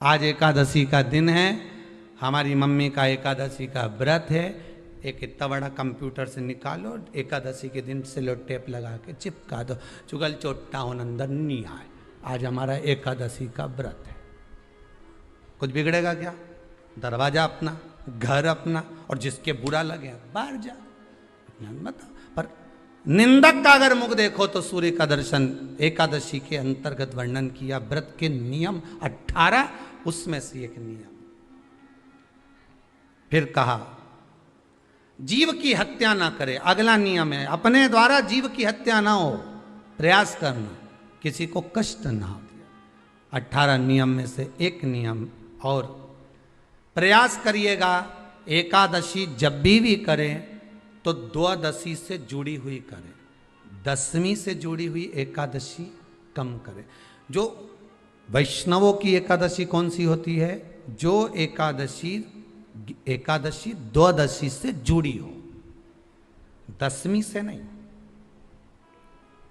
आज एकादशी का दिन है, हमारी मम्मी का एकादशी का व्रत है। एक इतना बड़ा कंप्यूटर से निकालो, एकादशी के दिन सेलो टेप लगा के चिपका दो, चुगल चोट्टा होन अंदर नहीं आए। आज हमारा एकादशी का व्रत है। कुछ बिगड़ेगा क्या? दरवाजा अपना, घर अपना, और जिसके बुरा लगे बाहर जा, बताओ। पर निंदक का अगर मुख देखो तो सूर्य का दर्शन एकादशी के अंतर्गत वर्णन किया। व्रत के नियम 18, उसमें से एक नियम। फिर कहा जीव की हत्या ना करे। अगला नियम है अपने द्वारा जीव की हत्या ना हो, प्रयास करना, किसी को कष्ट ना हो। 18 नियम में से एक नियम और, प्रयास करिएगा एकादशी जब भी करें तो द्वादशी से जुड़ी हुई करें, दशमी से जुड़ी हुई एकादशी कम करें। जो वैष्णवों की एकादशी कौन सी होती है? जो एकादशी द्वादशी से जुड़ी हो, दशमी से नहीं।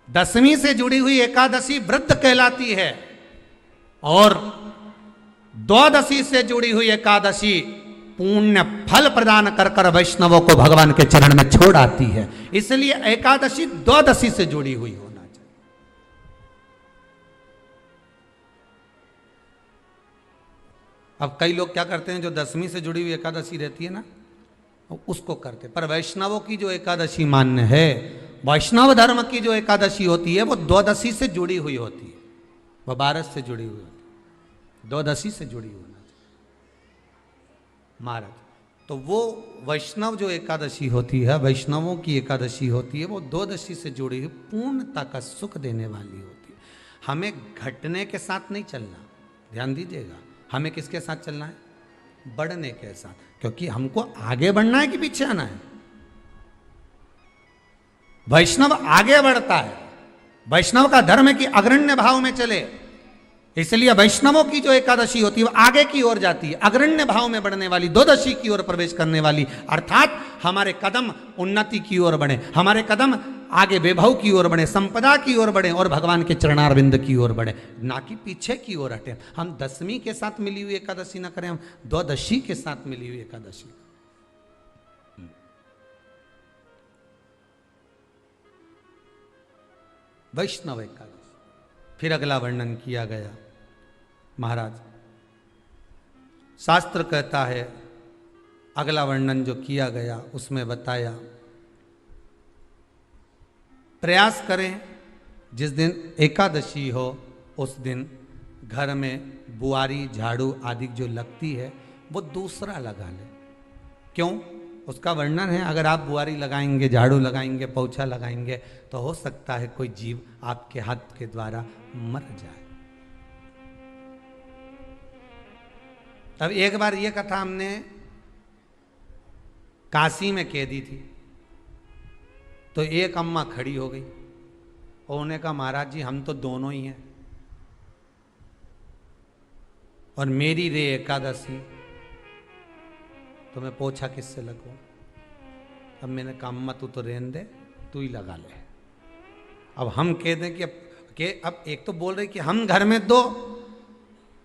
दशमी से जुड़ी हुई एकादशी व्रत कहलाती है, और द्वादशी से जुड़ी हुई एकादशी पुण्य फल प्रदान कर कर वैष्णवों को भगवान के चरण में छोड़ आती है। इसलिए एकादशी द्वादशी से जुड़ी हुई होना चाहिए। अब कई लोग क्या करते हैं, जो दशमी से जुड़ी हुई एकादशी रहती है ना, उसको करते। पर वैष्णवों की जो एकादशी मान्य है, वैष्णव धर्म की जो एकादशी होती है, वो द्वादशी से जुड़ी हुई होती है, वह 12 से जुड़ी हुई होती है, द्वादशी से जुड़ी हुई महाराज। तो वो वैष्णव जो एकादशी होती है, वैष्णवों की एकादशी होती है, वो द्वादशी से जुड़ी हुई पूर्णता का सुख देने वाली होती है। हमें घटने के साथ नहीं चलना, ध्यान दीजिएगा। हमें किसके साथ चलना है? बढ़ने के साथ, क्योंकि हमको आगे बढ़ना है कि पीछे आना है। वैष्णव आगे बढ़ता है, वैष्णव का धर्म है कि अग्रण्य भाव में चले। इसलिए वैष्णवों की जो एकादशी होती है वो आगे की ओर जाती है, अग्रण्य भाव में बढ़ने वाली, द्वादशी की ओर प्रवेश करने वाली। अर्थात हमारे कदम उन्नति की ओर बढ़े, हमारे कदम आगे वैभव की ओर बढ़े, संपदा की ओर बढ़े, और भगवान के चरणारविंद की ओर बढ़े, ना कि पीछे की ओर हटे। हम दशमी के साथ मिली हुई एकादशी ना करें, हम द्वादशी के साथ मिली हुई एकादशी। वैष्णव एकादशी। फिर अगला वर्णन किया गया महाराज। शास्त्र कहता है, अगला वर्णन जो किया गया उसमें बताया, प्रयास करें जिस दिन एकादशी हो उस दिन घर में बुआरी झाड़ू आदि जो लगती है वो दूसरा लगा ले। क्यों? उसका वर्णन है, अगर आप बुआरी लगाएंगे, झाड़ू लगाएंगे, पोछा लगाएंगे, तो हो सकता है कोई जीव आपके हाथ के द्वारा मर जाए। अब एक बार ये कथा हमने काशी में कह दी थी, तो एक अम्मा खड़ी हो गई और उन्होंने कहा, महाराज जी हम तो दोनों ही हैं, और मेरी रे एकादशी, तो मैं पोछा किससे लगूं? अब मैंने कहा अम्मा तू तो रहने दे, तू ही लगा ले। अब हम कह दें कि अब एक तो बोल रहे कि हम घर में दो,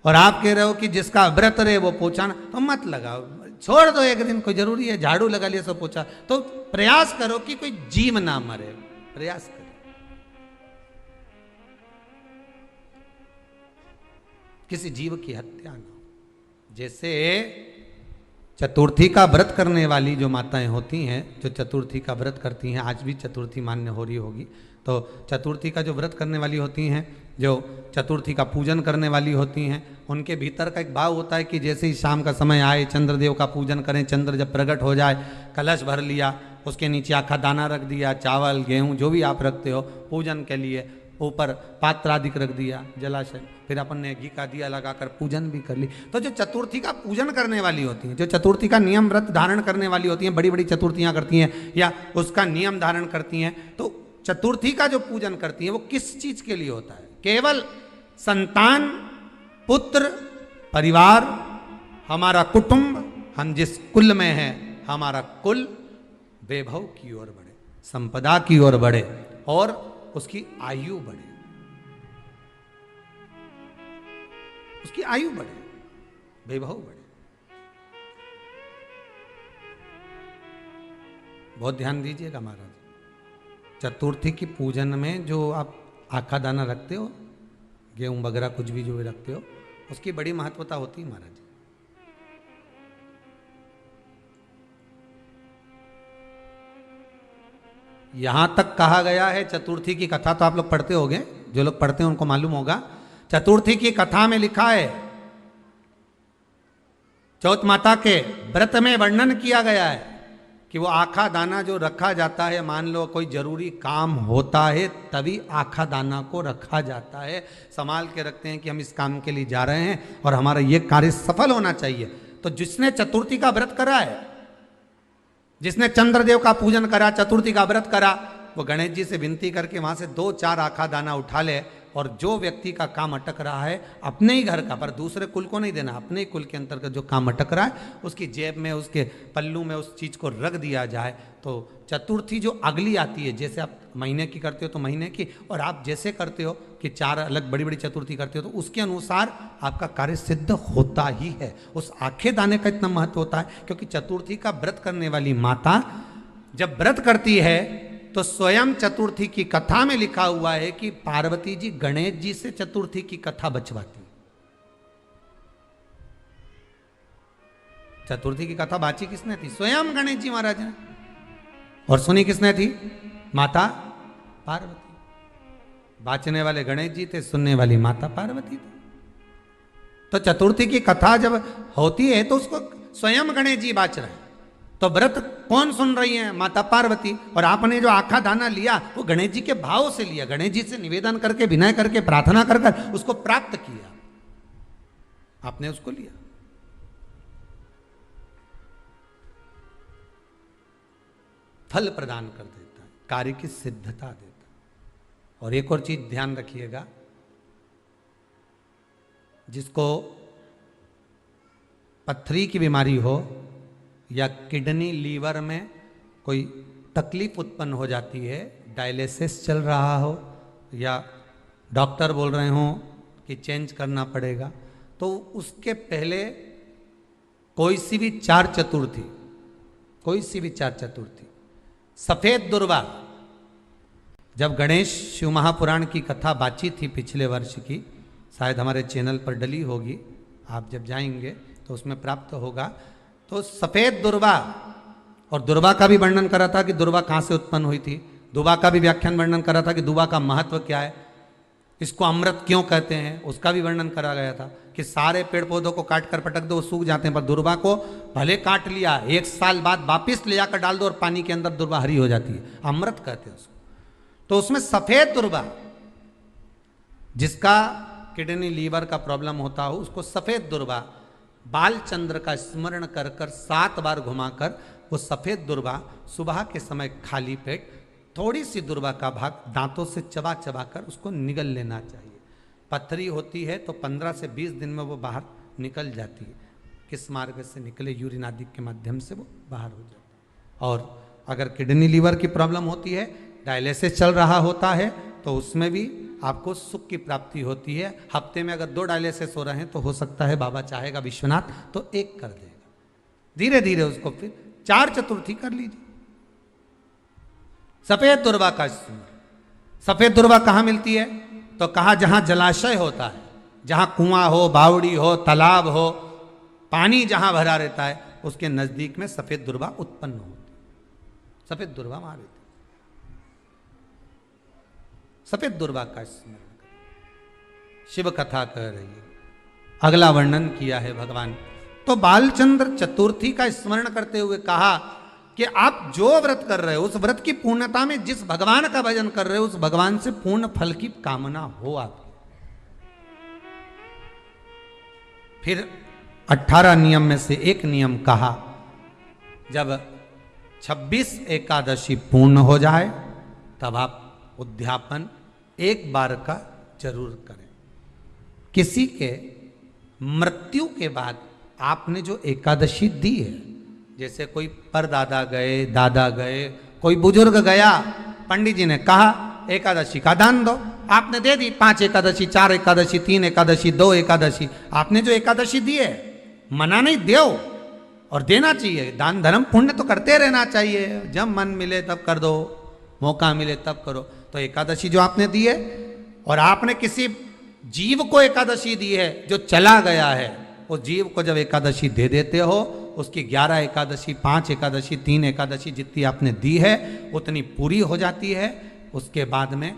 और आप कह रहे हो कि जिसका व्रत रहे वो पोछा ना, तो मत लगाओ, छोड़ दो एक दिन, कोई जरूरी है झाड़ू लगा लिया सब पोछा। तो प्रयास करो कि कोई जीव ना मरे, प्रयास करो। किसी जीव की हत्या ना हो। जैसे चतुर्थी का व्रत करने वाली जो माताएं होती हैं, जो चतुर्थी का व्रत करती हैं, आज भी चतुर्थी मान्य हो रही होगी, तो चतुर्थी का जो व्रत करने वाली होती हैं, जो चतुर्थी का पूजन करने वाली होती हैं, उनके भीतर का एक भाव होता है कि जैसे ही शाम का समय आए चंद्रदेव का पूजन करें। चंद्र जब प्रकट हो जाए, कलश भर लिया, उसके नीचे आखा दाना रख दिया, चावल गेहूं जो भी आप रखते हो पूजन के लिए, ऊपर पात्र आदि रख दिया, जलाशय, फिर अपन ने घी का दिया लगाकर पूजन भी कर ली। तो जो चतुर्थी का पूजन करने वाली होती हैं, जो चतुर्थी का नियम व्रत धारण करने वाली होती हैं, बड़ी बड़ी चतुर्थियां करती हैं या उसका नियम धारण करती हैं, तो चतुर्थी का जो पूजन करती हैं वो किस चीज के लिए होता है? केवल संतान, पुत्र, परिवार, हमारा कुटुंब, हम जिस कुल में हैं, हमारा कुल वैभव की ओर बढ़े, संपदा की ओर बढ़े, और उसकी आयु बढ़े, उसकी आयु बढ़े। वैभव बढ़े। बहुत ध्यान दीजिएगा महाराज, चतुर्थी की पूजन में जो आप आखा दाना रखते हो, गेहूं वगैरह कुछ भी जो भी रखते हो, उसकी बड़ी महत्वता होती है महाराज। यहां तक कहा गया है, चतुर्थी की कथा तो आप लोग पढ़ते होंगे, जो लोग पढ़ते हैं उनको मालूम होगा। चतुर्थी की कथा में लिखा है, चौथ माता के व्रत में वर्णन किया गया है कि वो आखा दाना जो रखा जाता है, मान लो कोई जरूरी काम होता है तभी आखा दाना को रखा जाता है, संभाल के रखते हैं कि हम इस काम के लिए जा रहे हैं और हमारा ये कार्य सफल होना चाहिए। तो जिसने चतुर्थी का व्रत करा है, जिसने चंद्रदेव का पूजन करा, चतुर्थी का व्रत करा, वो गणेश जी से विनती करके वहां से 2-4 आखा दाना उठा ले, और जो व्यक्ति का काम अटक रहा है अपने ही घर का, पर दूसरे कुल को नहीं देना, अपने ही कुल के अंतर्गत जो काम अटक रहा है उसकी जेब में, उसके पल्लू में उस चीज को रख दिया जाए। तो चतुर्थी जो अगली आती है, जैसे आप महीने की करते हो तो महीने की, और आप जैसे करते हो कि 4 अलग बड़ी बड़ी चतुर्थी करते हो तो उसके अनुसार आपका कार्य सिद्ध होता ही है। उस आखे दाने का इतना महत्व होता है क्योंकि चतुर्थी का व्रत करने वाली माता जब व्रत करती है तो स्वयं चतुर्थी की कथा में लिखा हुआ है कि पार्वती जी गणेश जी से चतुर्थी की कथा बचवाती। चतुर्थी की कथा बाची किसने थी? स्वयं गणेश जी महाराज ने। और सुनी किसने थी? माता पार्वती। बाचने वाले गणेश जी थे, सुनने वाली माता पार्वती थी। तो चतुर्थी की कथा जब होती है तो उसको स्वयं गणेश जी बाच रहे हैं, तो व्रत कौन सुन रही है? माता पार्वती। और आपने जो आखा दाना लिया वो गणेश जी के भाव से लिया, गणेश जी से निवेदन करके, विनय करके, प्रार्थना कर कर उसको प्राप्त किया, आपने उसको लिया। फल प्रदान कर देता है, कार्य की सिद्धता देता है। और एक और चीज ध्यान रखिएगा, जिसको पथरी की बीमारी हो या किडनी लीवर में कोई तकलीफ उत्पन्न हो जाती है, डायलिसिस चल रहा हो या डॉक्टर बोल रहे हो कि चेंज करना पड़ेगा, तो उसके पहले कोई सी भी 4 चतुर्थी, कोई सी भी 4 चतुर्थी, सफेद दुर्वा, जब गणेश शिव महापुराण की कथा बाची थी पिछले वर्ष की, शायद हमारे चैनल पर डली होगी, आप जब जाएंगे तो उसमें प्राप्त होगा। तो सफेद दुर्वा, और दुर्वा का भी वर्णन करा था कि दुर्वा कहाँ से उत्पन्न हुई थी, दुबा का भी व्याख्यान वर्णन करा था कि दुबा का महत्व क्या है, इसको अमृत क्यों कहते हैं, उसका भी वर्णन करा गया था कि सारे पेड़ पौधों को काट कर पटक दो वो सूख जाते हैं, पर दुर्वा को भले काट लिया 1 साल बाद वापिस ले जाकर डाल दो और पानी के अंदर दुर्वा हरी हो जाती है, अमृत कहते हैं उसको। तो उसमें सफेद दुर्वा, जिसका किडनी लीवर का प्रॉब्लम होता हो उसको सफेद दुर्वा, बालचंद्र का स्मरण कर कर 7 बार घुमाकर वो सफेद दुर्वा सुबह के समय खाली पेट थोड़ी सी दुर्वा का भाग दांतों से चबा चबा कर उसको निगल लेना चाहिए। पथरी होती है तो 15 से 20 दिन में वो बाहर निकल जाती है, किस मार्ग से निकले, यूरिन आदि के माध्यम से वो बाहर हो जाता है। और अगर किडनी लीवर की प्रॉब्लम होती है, डायलिसिस चल रहा होता है, तो उसमें भी आपको सुख की प्राप्ति होती है। हफ्ते में अगर 2 डायलिसिस हो रहे हैं तो हो सकता है बाबा चाहेगा विश्वनाथ तो 1 कर देगा, धीरे धीरे उसको फिर 4 चतुर्थी कर लीजिए। सफेद दुर्वा का स्मरण। सफेद दुर्वा कहाँ मिलती है? तो कहा जहां जलाशय होता है, जहां कुआं हो, बावड़ी हो, तालाब हो, पानी जहां भरा रहता है, उसके नजदीक में सफेद दुर्वा उत्पन्न होती है। सफेद दुर्वा वहां रहती है। सफेद दुर्वा का स्मरण करें, शिव कथा कह रही है। अगला वर्णन किया है भगवान। तो बालचंद्र चतुर्थी का स्मरण करते हुए कहा कि आप जो व्रत कर रहे हो उस व्रत की पूर्णता में जिस भगवान का भजन कर रहे हो उस भगवान से पूर्ण फल की कामना हो आपकी। फिर 18 नियम में से एक नियम कहा, जब 26 एकादशी पूर्ण हो जाए तब आप उद्यापन 1 बार का जरूर करें। किसी के मृत्यु के बाद आपने जो एकादशी दी है, जैसे कोई परदादा गए, दादा गए, कोई बुजुर्ग गया, पंडित जी ने कहा एकादशी का दान दो, आपने दे दी 5 एकादशी, 4 एकादशी, 3 एकादशी, 2 एकादशी, आपने जो एकादशी दी है मना नहीं, दो और देना चाहिए। दान धर्म पुण्य तो करते रहना चाहिए, जब मन मिले तब कर दो, मौका मिले तब करो। तो एकादशी जो आपने दी है, और आपने किसी जीव को एकादशी दी है जो चला गया है, उस जीव को जब एकादशी दे देते हो, उसकी 11 एकादशी, 5 एकादशी, 3 एकादशी जितनी आपने दी है उतनी पूरी हो जाती है। उसके बाद में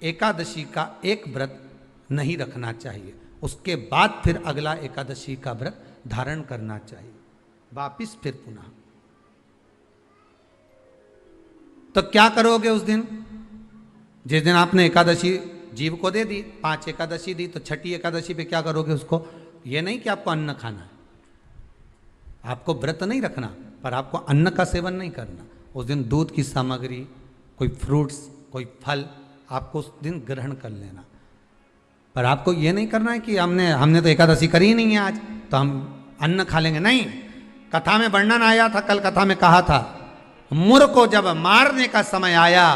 एकादशी का एक व्रत नहीं रखना चाहिए, उसके बाद फिर अगला एकादशी का व्रत धारण करना चाहिए, वापिस फिर पुनः। तो क्या करोगे उस दिन? जिस दिन आपने एकादशी जीव को दे दी, 5 एकादशी दी, तो छठी एकादशी पे क्या करोगे उसको? ये नहीं कि आपको अन्न खाना है, आपको व्रत नहीं रखना, पर आपको अन्न का सेवन नहीं करना। उस दिन दूध की सामग्री, कोई फ्रूट्स, कोई फल आपको उस दिन ग्रहण कर लेना। पर आपको ये नहीं करना है कि हमने तो एकादशी करी ही नहीं है आज, तो हम अन्न खा लेंगे। नहीं, कथा में वर्णन आया था, कल कथा में कहा था, मुर को जब मारने का समय आया,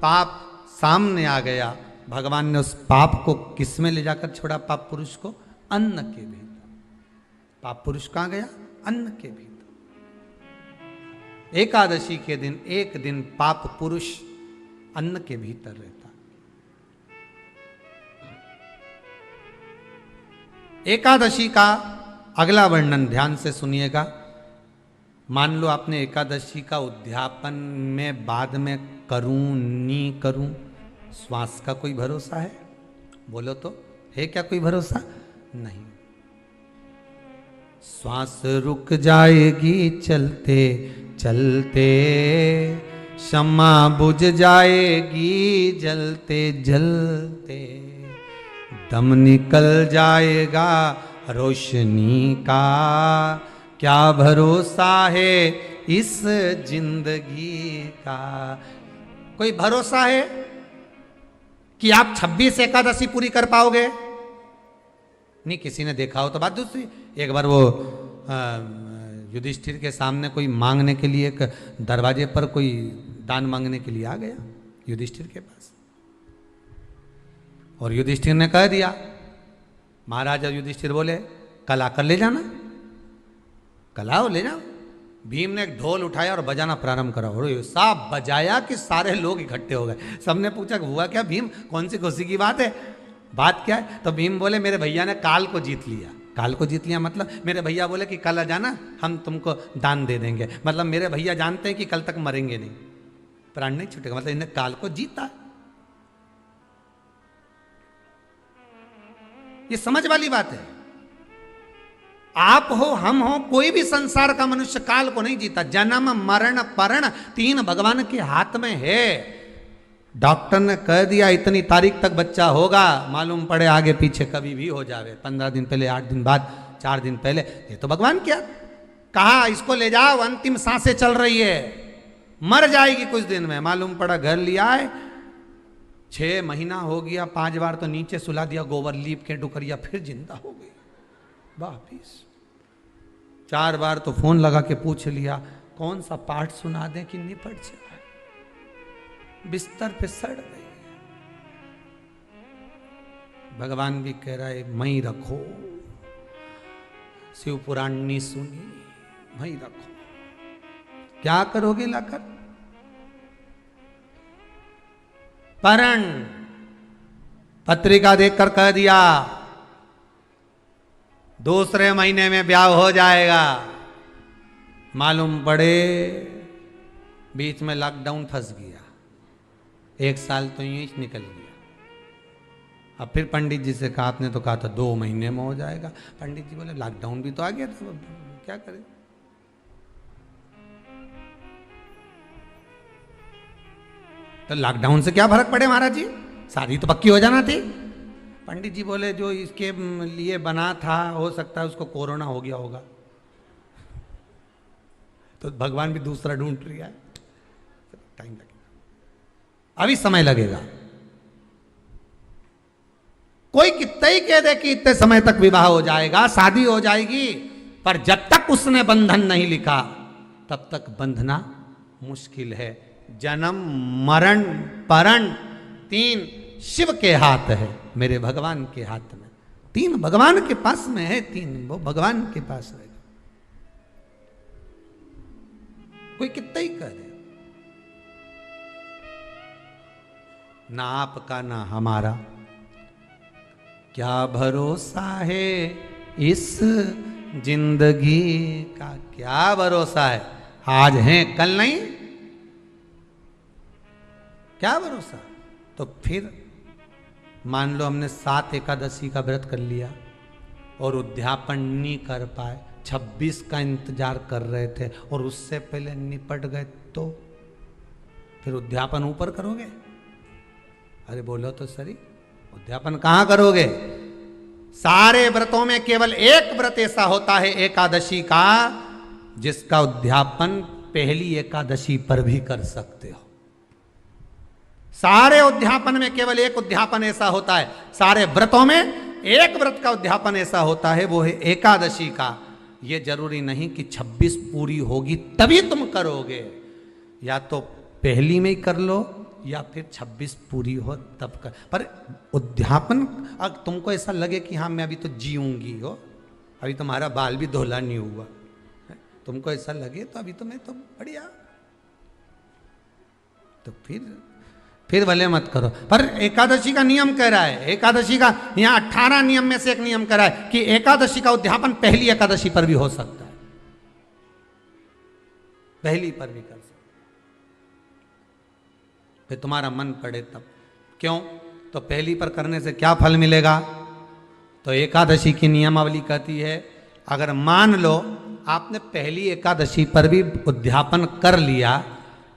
पाप सामने आ गया, भगवान ने उस पाप को किस में ले जाकर छोड़ा? पाप पुरुष को अन्न के भीतर। पाप पुरुष कहां गया? अन्न के भीतर। एकादशी के दिन एक दिन पाप पुरुष अन्न के भीतर रहता। एकादशी का अगला वर्णन ध्यान से सुनिएगा। मान लो आपने एकादशी का उद्यापन में बाद में करूं नहीं करूं, श्वास का कोई भरोसा है? बोलो तो, है क्या कोई भरोसा? नहीं। श्वास रुक जाएगी चलते चलते, शम्मा बुझ जाएगी जलते जलते, दम निकल जाएगा रोशनी का, क्या भरोसा है इस जिंदगी का? कोई भरोसा है कि आप 26 एकादशी पूरी कर पाओगे? नहीं, किसी ने देखा हो तो बात दूसरी। एक बार वो युधिष्ठिर के सामने कोई मांगने के लिए, एक दरवाजे पर कोई दान मांगने के लिए आ गया युधिष्ठिर के पास, और युधिष्ठिर ने कह दिया, महाराजा युधिष्ठिर बोले कल आकर ले जाना, कल आओ ले जाओ। भीम ने एक ढोल उठाया और बजाना प्रारंभ करा, और साहब बजाया कि सारे लोग इकट्ठे हो गए। सबने पूछा हुआ क्या भीम, कौन सी खुशी की बात है, बात क्या है? तो भीम बोले मेरे भैया ने काल को जीत लिया। काल को जीत लिया मतलब मेरे भैया बोले कि कल आ जाना, हम तुमको दान दे देंगे। मतलब मेरे भैया जानते हैं कि कल तक मरेंगे नहीं, प्राण नहीं छूटेगा, मतलब इन्हें काल को जीता। ये समझ वाली बात है। आप हो, हम हो, कोई भी संसार का मनुष्य काल को नहीं जीता। जन्म मरण परण 3 भगवान के हाथ में है। डॉक्टर ने कह दिया इतनी तारीख तक बच्चा होगा, मालूम पड़े आगे पीछे कभी भी हो जावे, 15 दिन पहले, 8 दिन बाद, 4 दिन पहले, ये तो भगवान क्या कहा, इसको ले जाओ, अंतिम सांसें चल रही है, मर जाएगी कुछ दिन में। मालूम पड़ा घर लिया है, 6 महीना हो गया, 5 बार तो नीचे सुला दिया, गोबर लीप के डुकरिया, फिर जिंदा हो गई वापिस। 4 बार तो फोन लगा के पूछ लिया कौन सा पाठ सुना दें कि निपट जाए, बिस्तर पे सड़ गई। भगवान भी कह रहा है मई रखो, शिव पुराण नहीं सुनी, मई रखो। क्या करोगे लाकर? परण पत्रिका देखकर कह दिया दूसरे महीने में ब्याह हो जाएगा। मालूम पड़े बीच में लॉकडाउन फंस गया, 1 साल तो यूं ही निकल गया। अब फिर पंडित जी से कहा, आपने तो कहा था 2 महीने में हो जाएगा। पंडित जी बोले लॉकडाउन भी तो आ गया था, क्या करें? तो लॉकडाउन से क्या फर्क पड़े महाराज जी, शादी तो पक्की हो जाना थी। पंडित जी बोले जो इसके लिए बना था, हो सकता है उसको कोरोना हो गया होगा, तो भगवान भी दूसरा ढूंढ रहा है, टाइम लगेगा, अभी समय लगेगा। कोई कितना ही कह दे कि इतने समय तक विवाह हो जाएगा, शादी हो जाएगी, पर जब तक उसने बंधन नहीं लिखा तब तक बंधना मुश्किल है। जन्म मरण परण 3 शिव के हाथ है, मेरे भगवान के हाथ में। 3 भगवान के पास में है, 3 वो भगवान के पास रहेगा। कोई कितना ही करे, ना आपका ना हमारा, क्या भरोसा है इस जिंदगी का, क्या भरोसा है, आज हैं कल नहीं, क्या भरोसा। तो फिर मान लो हमने 7 एकादशी का व्रत कर लिया और उद्यापन नहीं कर पाए, 26 का इंतजार कर रहे थे और उससे पहले निपट गए, तो फिर उद्यापन ऊपर करोगे? अरे बोलो तो सही, उद्यापन कहां करोगे? सारे व्रतों में केवल एक व्रत ऐसा होता है एकादशी का, जिसका उद्यापन पहली एकादशी पर भी कर सकते हो। सारे उद्यापन में केवल एक उद्यापन ऐसा होता है, सारे व्रतों में एक व्रत का उद्यापन ऐसा होता है, वो है एकादशी का। ये जरूरी नहीं कि 26 पूरी होगी तभी तुम करोगे, या तो पहली में ही कर लो या फिर 26 पूरी हो तब कर। पर उद्यापन, अगर तुमको ऐसा लगे कि हाँ मैं अभी तो जीऊंगी हो, अभी तुम्हारा बाल भी धोला नहीं हुआ, तुमको ऐसा लगे तो अभी तो मैं तो बढ़िया, तो फिर भले मत करो। पर एकादशी का नियम कह रहा है, एकादशी का यहाँ 18 नियम में से एक नियम कह रहा है कि एकादशी का उद्यापन पहली एकादशी पर भी हो सकता है, पहली पर भी कर सकते, फिर तुम्हारा मन पड़े तब। क्यों? तो पहली पर करने से क्या फल मिलेगा? तो एकादशी की नियमावली कहती है, अगर मान लो आपने पहली एकादशी पर भी उद्यापन कर लिया,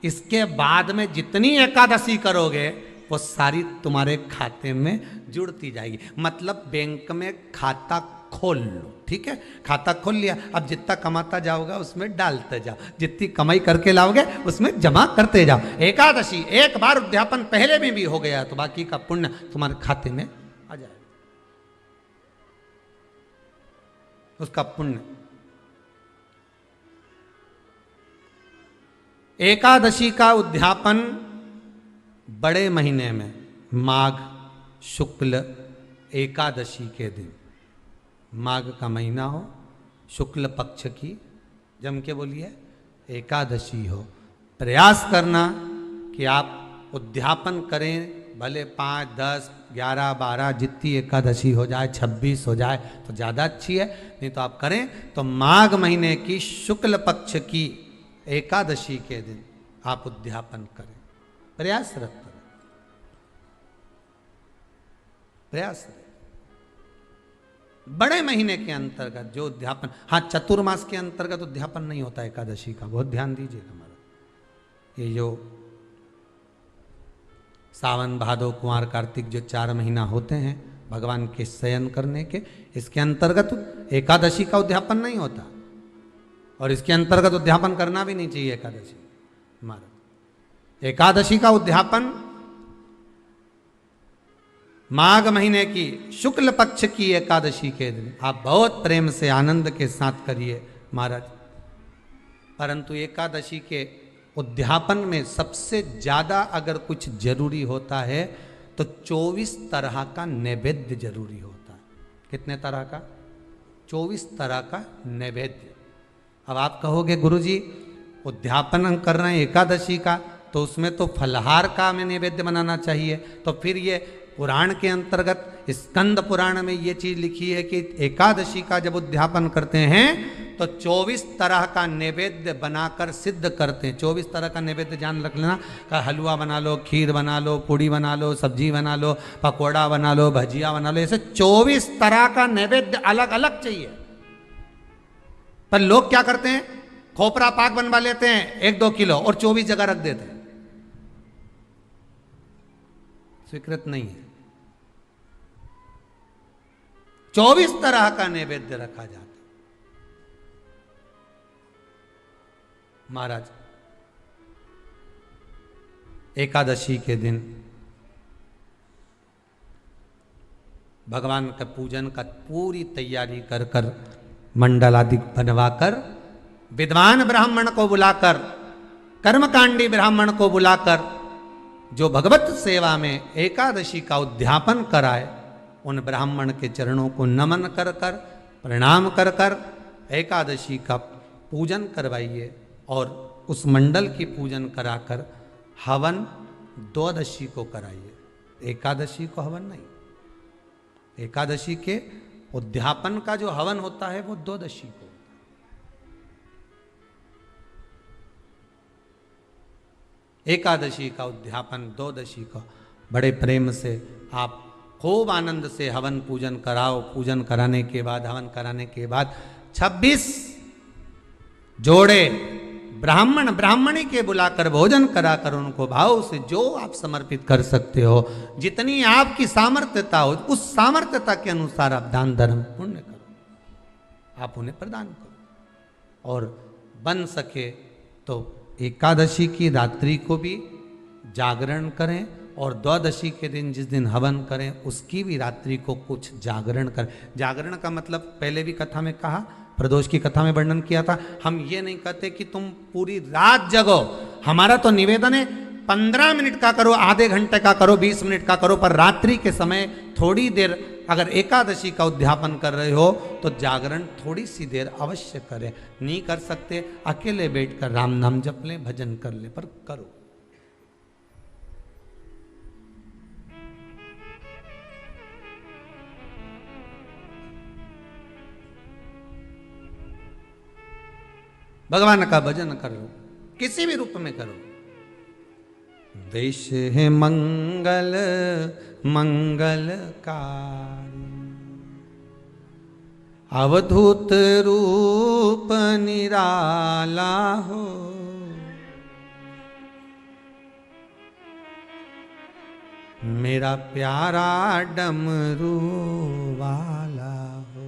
इसके बाद में जितनी एकादशी करोगे वो सारी तुम्हारे खाते में जुड़ती जाएगी। मतलब बैंक में खाता खोल लो, ठीक है, खाता खोल लिया, अब जितना कमाता जाओगा उसमें डालते जाओ, जितनी कमाई करके लाओगे उसमें जमा करते जाओ। एकादशी एक बार उद्यापन पहले में भी हो गया तो बाकी का पुण्य तुम्हारे खाते में आ जाएगा, उसका पुण्य। एकादशी का उद्यापन बड़े महीने में माघ शुक्ल एकादशी के दिन, माघ का महीना हो, शुक्ल पक्ष की, जम के बोलिए, एकादशी हो, प्रयास करना कि आप उद्यापन करें, भले 5, 10, 11, 12 जितनी एकादशी हो जाए, 26 हो जाए तो ज़्यादा अच्छी है, नहीं तो आप करें तो माघ महीने की शुक्ल पक्ष की एकादशी के दिन आप उद्यापन करें, प्रयासरत करें, प्रयास। बड़े महीने के अंतर्गत जो उद्यापन, हाँ चतुर्मास के अंतर्गत उद्यापन नहीं होता एकादशी का, बहुत ध्यान दीजिएगा हमारा। ये जो सावन भादो कुंवर कार्तिक जो 4 महीना होते हैं भगवान के शयन करने के, इसके अंतर्गत एकादशी का उद्यापन नहीं होता, और इसके अंतर्गत उद्यापन करना भी नहीं चाहिए एकादशी हमारा। एकादशी का उद्यापन माघ महीने की शुक्ल पक्ष की एकादशी के दिन आप बहुत प्रेम से आनंद के साथ करिए महाराज। परंतु एकादशी के उद्यापन में सबसे ज्यादा अगर कुछ जरूरी होता है तो 24 तरह का नैवेद्य जरूरी होता है। कितने तरह का? 24 तरह का नैवेद्य। अब आप कहोगे गुरुजी उद्यापन हम कर रहे हैं एकादशी का, तो उसमें तो फलहार का हमें नैवेद्य बनाना चाहिए। तो फिर ये पुराण के अंतर्गत स्कंद पुराण में ये चीज लिखी है कि एकादशी का जब उद्यापन करते हैं तो 24 तरह का नैवेद्य बनाकर सिद्ध करते हैं। 24 तरह का नैवेद्य जान रख लेना, का हलवा बना लो, खीर बना लो, पूड़ी बना लो, सब्जी बना लो, पकौड़ा बना लो, भजिया बना लो, ऐसे 24 तरह का नैवेद्य अलग अलग चाहिए। पर लोग क्या करते हैं, खोपरा पाक बनवा लेते हैं 1-2 किलो और 24 जगह रख देते हैं। स्वीकृत नहीं है। 24 तरह का नैवेद्य रखा जाता है। महाराज एकादशी के दिन भगवान का पूजन का पूरी तैयारी कर कर मंडल आदि बनवाकर विद्वान ब्राह्मण को बुलाकर, कर्मकांडी ब्राह्मण को बुलाकर जो भगवत सेवा में एकादशी का उद्यापन कराए उन ब्राह्मण के चरणों को नमन कर कर, प्रणाम कर कर एकादशी का पूजन करवाइए और उस मंडल की पूजन कराकर हवन द्वादशी को कराइए। एकादशी को हवन नहीं, एकादशी के उद्यापन का जो हवन होता है वो द्वादशी को। एकादशी का उद्यापन द्वादशी का बड़े प्रेम से आप खूब आनंद से हवन पूजन कराओ। पूजन कराने के बाद, हवन कराने के बाद 26 जोड़े ब्राह्मण ब्राह्मणी के बुलाकर भोजन कराकर उनको भाव से जो आप समर्पित कर सकते हो, जितनी आपकी सामर्थ्यता हो, उस सामर्थ्यता के अनुसार आप दान धर्म पुण्य करो, आप उन्हें प्रदान करो। और बन सके तो एकादशी की रात्रि को भी जागरण करें और द्वादशी के दिन जिस दिन हवन करें उसकी भी रात्रि को कुछ जागरण करें। जागरण का मतलब पहले भी कथा में कहा, प्रदोष की कथा में वर्णन किया था। हम ये नहीं कहते कि तुम पूरी रात जगो, हमारा तो निवेदन है 15 मिनट का करो, आधे घंटे का करो, 20 मिनट का करो, पर रात्रि के समय थोड़ी देर अगर एकादशी का उद्यापन कर रहे हो तो जागरण थोड़ी सी देर अवश्य करें। नहीं कर सकते अकेले बैठकर राम नाम जप लें, भजन कर लें, पर करो। भगवान का भजन करो, किसी भी रूप में करो। देश है मंगल मंगलकारी, अवधूत रूप निराला हो, मेरा प्यारा डमरू वाला हो।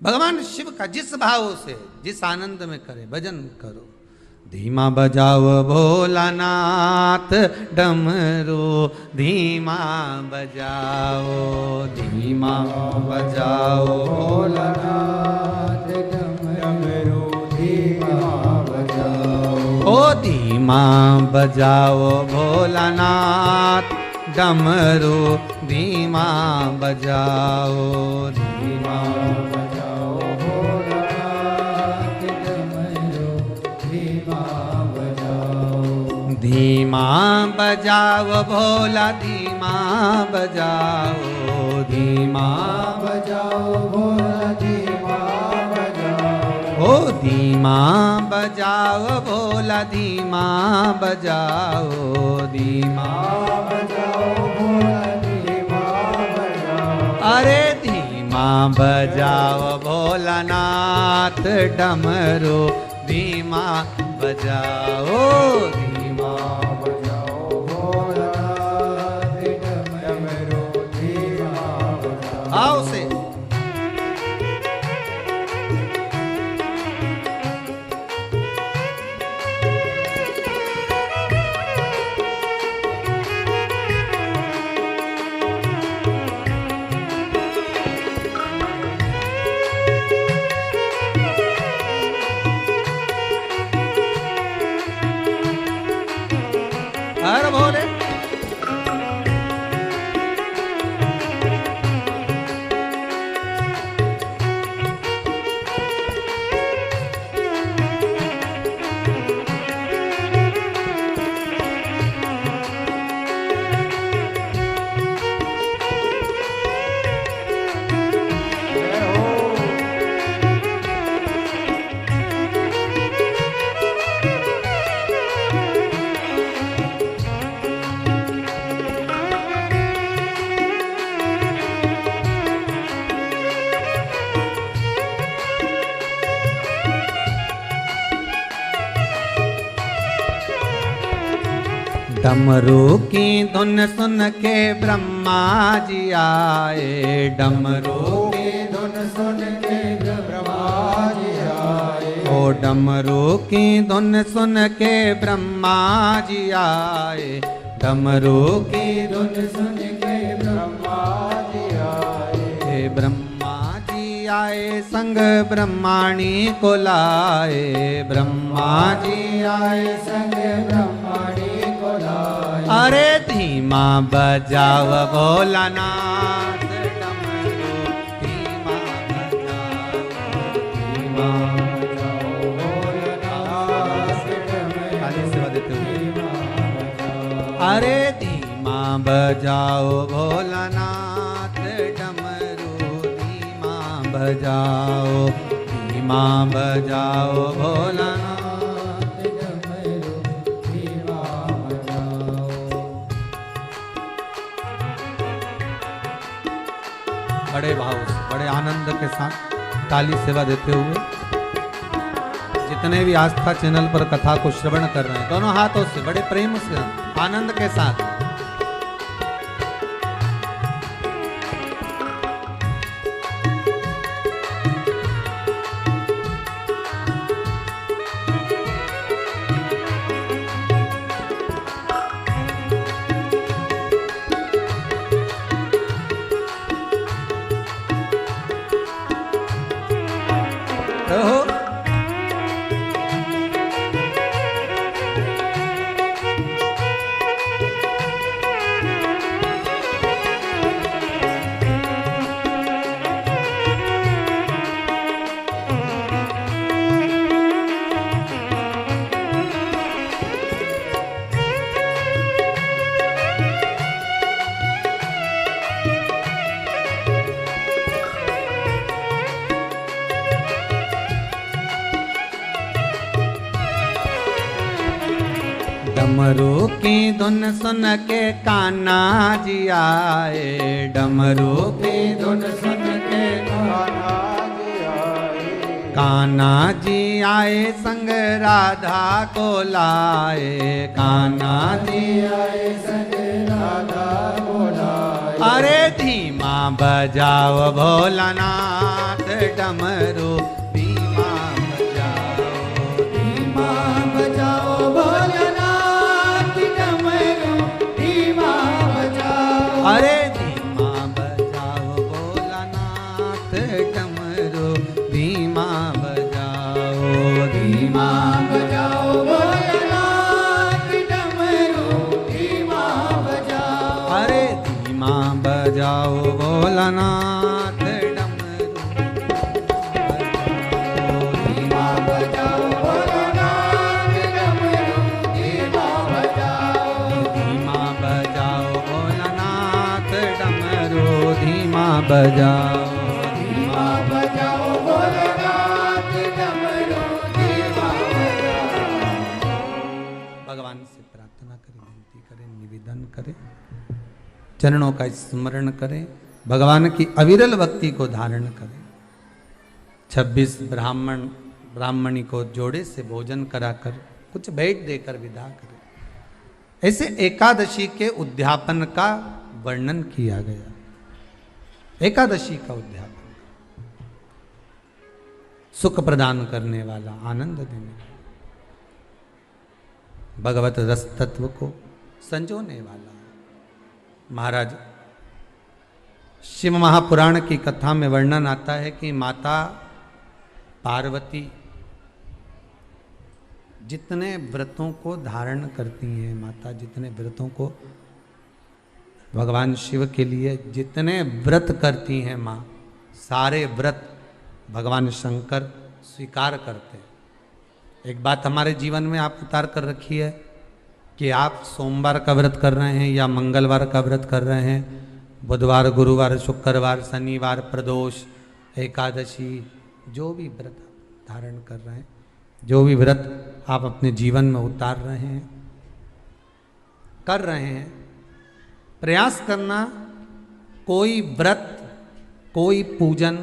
भगवान शिव का जिस भाव से, जिस आनंद में करे, भजन करो। धीमा बजाओ भोलानाथ डमरू, धीमा बजाओ, धीमा बजाओ भोलानाथ डमरू, धीमा बजाओ। ओ धीमा बजाओ भोलानाथ डमरू, धीमा बजाओ, धीमा धीमा बजाओ भोला, धीमा बजाओ, धीमा बजाओ भोला, धीमा बजाओ। ओ धीमा बजाओ भोला, धीमा बजाओ, धीमा बजाओ भोला, धीमा बजाओ। अरे धीमा बजाओ भोलानाथ डमरू, धीमा बजाओ, धीमा बजाओ भोलानाथ डमरू, धीमा बजाओ। आओ से हर भोले। डमरू की धुन सुन के ब्रह्मा जी आए, डमरू की धुन सुन के ब्रह्मा जी आए। ओ डमरू की धुन सुन के ब्रह्मा जी आए, डमरू की धुन सुन के ब्रह्मा जी आए। ब्रह्मा जी आए संग ब्रह्माणी को लाए, ब्रह्मा जी आए संग ब्रह्माणी को लाए। अरे धीमा बजाव भोलानाथ डमरू, धीमा बजाओ, धीमा बजाओ भोलानाथ डमरू। काली सेवा देते हुए अरे धीमा बजाओ भोलानाथ डमरू, धीमा बजाओ, धीमा बजाओ भोलानाथ डमरू, धीमा बजाओ। बड़े भाव से, बड़े आनंद के साथ ताली सेवा देते हुए जितने भी आस्था चैनल पर कथा को श्रवण कर रहे हैं, दोनों हाथों से बड़े प्रेम से आनंद के साथ डमरू की धुन सुन के कान्हा जी आए, डमरू की धुन सुन के कान्हा जी आए। कान्हा जी आए संग राधा को लाए, कान्हा जी आए संग राधा को लाए। अरे धीमा बजाओ भोलानाथ डमरू, धीमा बजाओ, धीमा बजाओ भोलानाथ। अरे धीमा बजाओ भोलानाथ डमरू, धीमा बजाओ, धीमा बजाओ भोलानाथ डमरू, धीमा बजाओ। अरे धीमा बजाओ भोलानाथ डमरू, धीमा बजाओ भोलानाथ डमरू, धीमा बजाओ, धीमा बजाओ भोलानाथ डमरू, धीमा बजाओ, धीमा बजाओ भोलानाथ डमरू, धीमा बजाओ। भगवान से प्रार्थना करें, विनती करें, निवेदन करें, चरणों का स्मरण करें, भगवान की अविरल भक्ति को धारण करें। 26 ब्राह्मणी को जोड़े से भोजन कराकर कुछ भेंट देकर विदा करें। ऐसे एकादशी के उद्यापन का वर्णन किया गया। एकादशी का उद्यापन सुख प्रदान करने वाला, आनंद देने वाला, भगवत रस तत्व को संजोने वाला। महाराज शिव महापुराण की कथा में वर्णन आता है कि माता पार्वती जितने व्रतों को धारण करती हैं, माता जितने व्रतों को भगवान शिव के लिए जितने व्रत करती हैं, माँ सारे व्रत भगवान शंकर स्वीकार करते हैं। एक बात हमारे जीवन में आप उतार कर रखी है कि आप सोमवार का व्रत कर रहे हैं या मंगलवार का व्रत कर रहे हैं, बुधवार, गुरुवार, शुक्रवार, शनिवार, प्रदोष, एकादशी, जो भी व्रत धारण कर रहे हैं, जो भी व्रत आप अपने जीवन में उतार रहे हैं, कर रहे हैं, प्रयास करना कोई व्रत, कोई पूजन,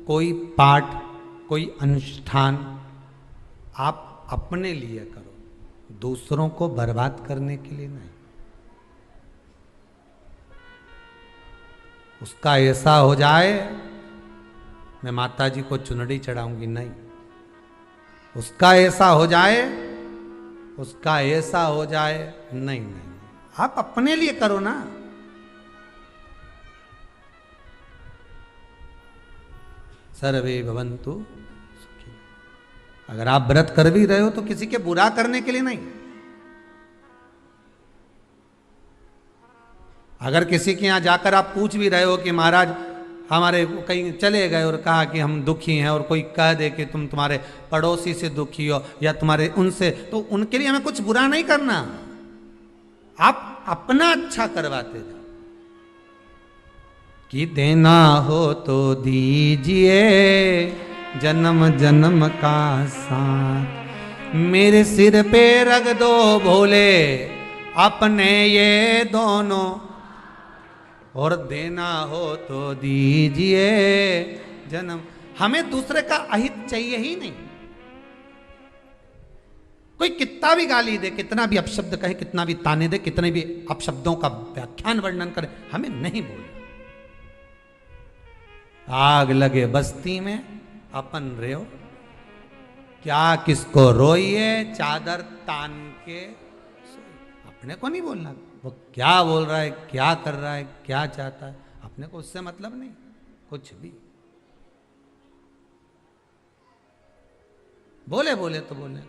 कोई पाठ, कोई अनुष्ठान आप अपने लिए करो, दूसरों को बर्बाद करने के लिए नहीं। उसका ऐसा हो जाए मैं माता जी को चुनरी चढ़ाऊंगी, नहीं। उसका ऐसा हो जाए, उसका ऐसा हो जाए, नहीं नहीं, आप अपने लिए करो ना। सर्वे भवन्तु सुखी। अगर आप व्रत कर भी रहे हो तो किसी के बुरा करने के लिए नहीं। अगर किसी के यहां जाकर आप पूछ भी रहे हो कि महाराज हमारे कहीं चले गए और कहा कि हम दुखी हैं, और कोई कह दे कि तुम्हारे पड़ोसी से दुखी हो या तुम्हारे उनसे, तो उनके लिए हमें कुछ बुरा नहीं करना। आप अपना अच्छा करवाते जाओ कि देना हो तो दीजिए जन्म जन्म का साथ, मेरे सिर पे रख दो भोले अपने ये दोनों, और देना हो तो दीजिए जन्म। हमें दूसरे का अहित चाहिए ही नहीं। कोई कितना भी गाली दे, कितना भी अपशब्द कहे, कितना भी ताने दे, कितने भी अपशब्दों का व्याख्यान वर्णन करे, हमें नहीं बोलना। आग लगे बस्ती में अपन रहो, क्या किसको रोइए चादर तान के, अपने को नहीं बोलना। वो क्या बोल रहा है, क्या कर रहा है, क्या चाहता है, अपने को उससे मतलब नहीं कुछ भी। बोले बोले तो बोले।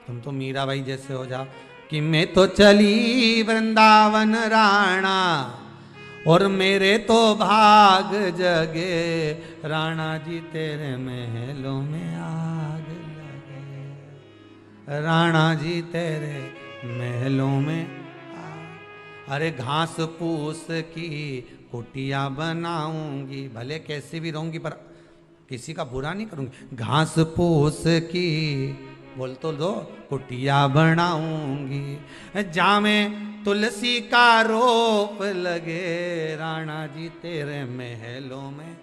तुम तो मीराबाई जैसे हो जाओ कि मैं तो चली वृंदावन राणा और मेरे तो भाग जगे, राणा जी तेरे महलों में आग लगे, राणा जी तेरे महलों में अरे घास फूस की कुटिया बनाऊंगी, भले कैसी भी रहूंगी पर किसी का बुरा नहीं करूंगी, घास फूस की बोल तो दो कुटिया बनाऊंगी, जामे तुलसी का रोप लगे, राणा जी तेरे महलों में।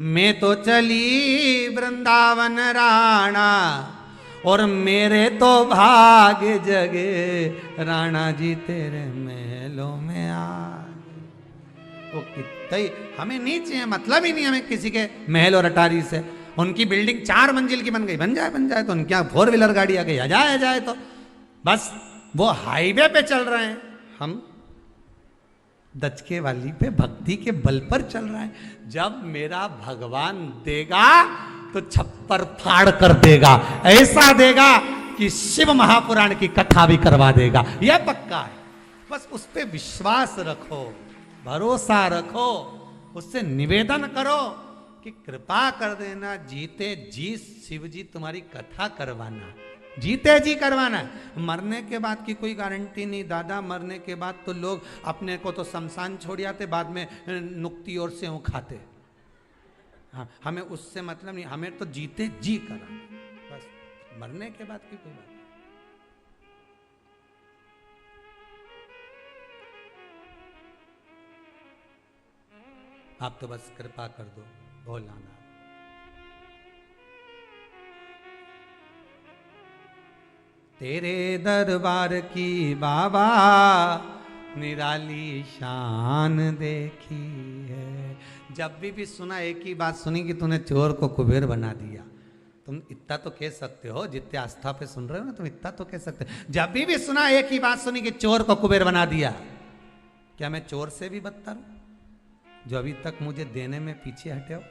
मैं तो चली वृंदावन राणा और मेरे तो भाग जगे, राणा जी तेरे महलों में आ। वो कितना ही हमें नहीं चाहिए, मतलब ही नहीं हमें किसी के महल और अटारी से। उनकी बिल्डिंग 4 मंजिल की बन गई, बन जाए तो उनके यहाँ 4 व्हीलर गाड़ी आ गई, आ जाए तो बस वो हाईवे पे चल रहे हैं, हम दचके वाली पे भक्ति के बल पर चल रहा है। जब मेरा भगवान देगा तो छप्पर फाड़ कर देगा, ऐसा देगा कि शिव महापुराण की कथा भी करवा देगा, यह पक्का है। बस उस पे विश्वास रखो, भरोसा रखो, उससे निवेदन करो कि कृपा कर देना, जीते जी शिव जी तुम्हारी कथा करवाना, जीते जी करवाना। मरने के बाद की कोई गारंटी नहीं दादा, मरने के बाद तो लोग अपने को तो शमशान छोड़ आते, बाद में नुक्ति और सेव खाते। हाँ, हमें उससे मतलब नहीं, हमें तो जीते जी करा, बस मरने के बाद की कोई बात। आप तो बस कृपा कर दो भोलानाथ। तेरे दरबार की बाबा निराली शान देखी है। जब भी सुना एक ही बात सुनी कि तूने चोर को कुबेर बना दिया। तुम इतना तो कह सकते हो, जितने आस्था पे सुन रहे हो ना, तुम इतना तो कह सकते हो। जब भी सुना एक ही बात सुनी कि चोर को कुबेर बना दिया। क्या मैं चोर से भी बदतर हूं जो अभी तक मुझे देने में पीछे हटे हो?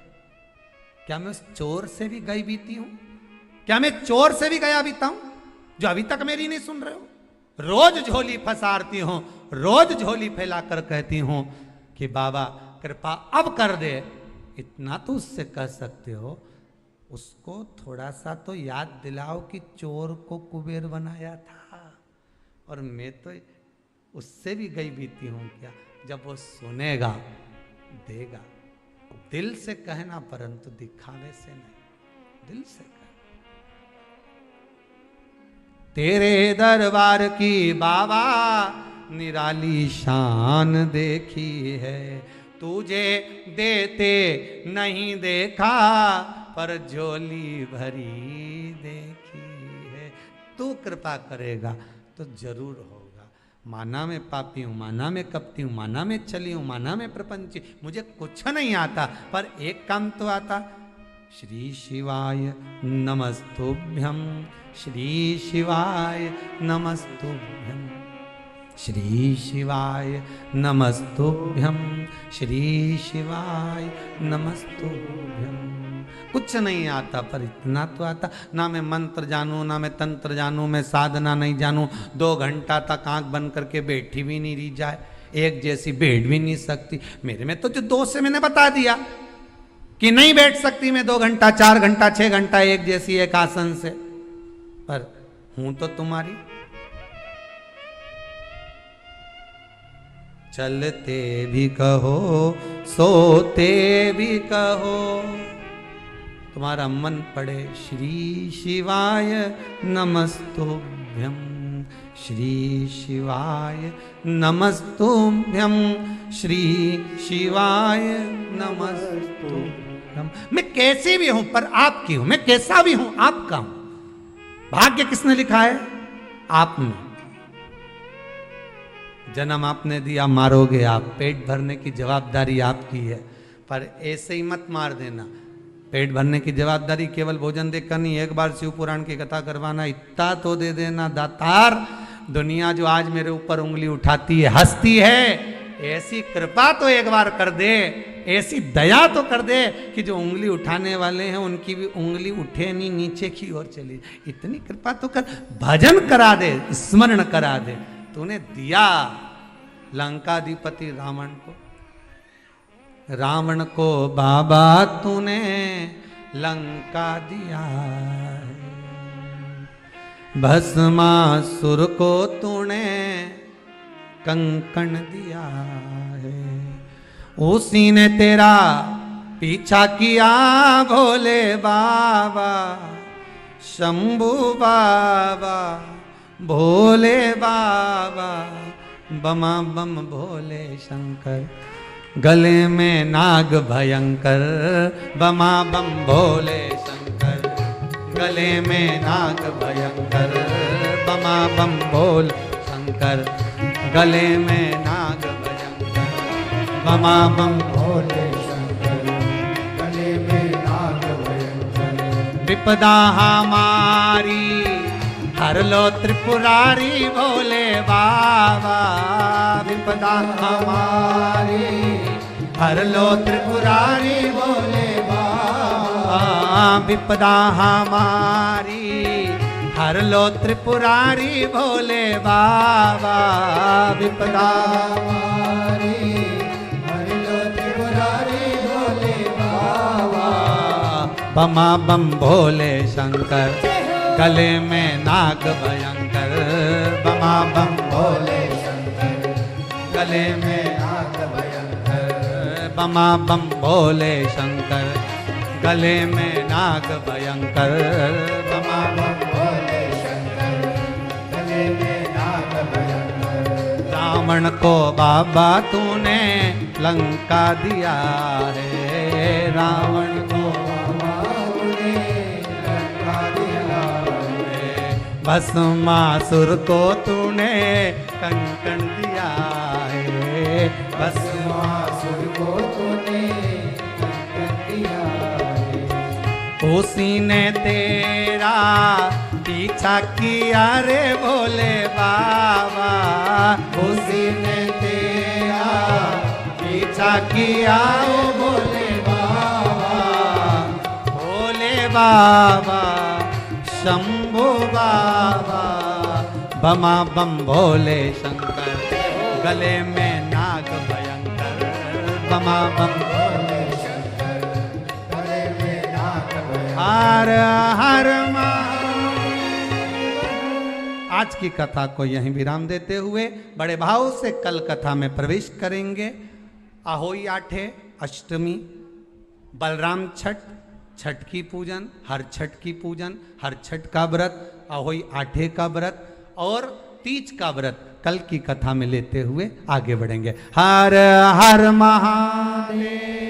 क्या मैं उस चोर से भी गई बीती हूं? क्या मैं चोर से भी गया बीता हूं जो अभी तक मेरी नहीं सुन रहे हो? रोज झोली फसारती हूं, रोज झोली फैलाकर कहती हूं कि बाबा कृपा अब कर दे। इतना तो उससे कह सकते हो, उसको थोड़ा सा तो याद दिलाओ कि चोर को कुबेर बनाया था। और मैं तो उससे भी गई बीती हूं क्या? जब वो सुनेगा देगा। दिल से कहना परंतु दिखावे से नहीं, दिल से कहना। तेरे दरबार की बाबा निराली शान देखी है, तुझे देते नहीं देखा पर झोली भरी देखी है। तू कृपा करेगा तो जरूर होगा। माना मैं पापी हूं, माना मैं कपटी हूं, माना मैं चली हूं, माना मैं प्रपंची, मुझे कुछ नहीं आता, पर एक काम तो आता। श्री शिवाय नमस्तुभ्यं, श्री शिवाय नमस्तुभ्यं। श्री शिवाय नमस्तुभ्यम, श्री शिवाय नमस्तुभ्यम। कुछ नहीं आता पर इतना तो आता, ना मैं मंत्र जानूं, ना मैं तंत्र जानूं, मैं साधना नहीं जानूं। 2 घंटा तक आंख बंद करके बैठी भी नहीं रही जाए, एक जैसी बैठ भी नहीं सकती। मेरे में तो जो दोस्त से मैंने बता दिया कि नहीं बैठ सकती मैं 2 घंटा, 4 घंटा, 6 घंटा एक जैसी एक आसन से, पर हूं तो तुम्हारी। चलते भी कहो, सोते भी कहो, तुम्हारा मन पड़े श्री शिवाय नमस्तुभ्यम, श्री शिवाय नमस्तुभ्यम, श्री शिवाय नमस्तुभ्यम। मैं कैसी भी हूं पर आपकी हूं, मैं कैसा भी हूं आपका हूं। भाग्य किसने लिखा है? आपने। जन्म आपने दिया, मारोगे आप, पेट भरने की जवाबदारी आपकी है, पर ऐसे ही मत मार देना। पेट भरने की जवाबदारी केवल भोजन देकर नहीं, एक बार शिव पुराण की कथा करवाना, इतना तो दे देना दातार। दुनिया जो आज मेरे ऊपर उंगली उठाती है, हंसती है, ऐसी कृपा तो एक बार कर दे, ऐसी दया तो कर दे कि जो उंगली उठाने वाले हैं उनकी भी उंगली उठे नहीं, नीचे की ओर चली। इतनी कृपा तो कर, भजन करा दे, स्मरण करा दे। तूने दिया लंकाधिपति रावण को, रावण को बाबा तूने लंका दिया है, भस्मासुर को तूने कंकण दिया है, उसी ने तेरा पीछा किया भोले बाबा, शंभू बाबा, भोले बाबा, बमा बम भोले शंकर, गले में नाग भयंकर, बमा बम भोले शंकर, गले में नाग भयंकर, बमा बम भोले शंकर, गले में नाग भयंकर, बमा बम भोले शंकर, गले में नाग भयंकर। विपदा हमारी हर लो त्रिपुरारी भोले बाबा, विपदा हमारी हर लो त्रिपुरारी भोले बाबा, विपदा हमारी हर लो त्रिपुरारी भोले बाबा, विपदा हमारी हर लो त्रिपुरारी भोले बाबा, बमा बम भोले शंकर, गले में नाग भयंकर, बमा बम भोले शंकर, गले में नाग भयंकर, बमा बम भोले शंकर, गले में नाग भयंकर, बमा बम भोले शंकर, गले में नाग भयंकर। रावण को बाबा तूने लंका दिया है, रावण को भस्मासुर को तूने कंकण दिया है, भस्मासुर को तूने कंकण दिया है, उसी ने तेरा पीछा किया रे भोले बाबा, उसी ने तेरा पीछा किया ओ भोले बाबा, भोले बाबा, शंभू बाबा, बमा बम भोले शंकर, गले में नाग भयंकर, बमा बम भोले शंकर, गले में नाग भयंकर। हर हर आज की कथा को यहीं विराम देते हुए बड़े भाव से कल कथा में प्रवेश करेंगे। अहोई आठे अष्टमी, बलराम छठ, छठ की पूजन, हर छठ की पूजन, हर छठ का व्रत, अहोई आठे का व्रत और तीज का व्रत कल की कथा में लेते हुए आगे बढ़ेंगे। हर हर महादेव।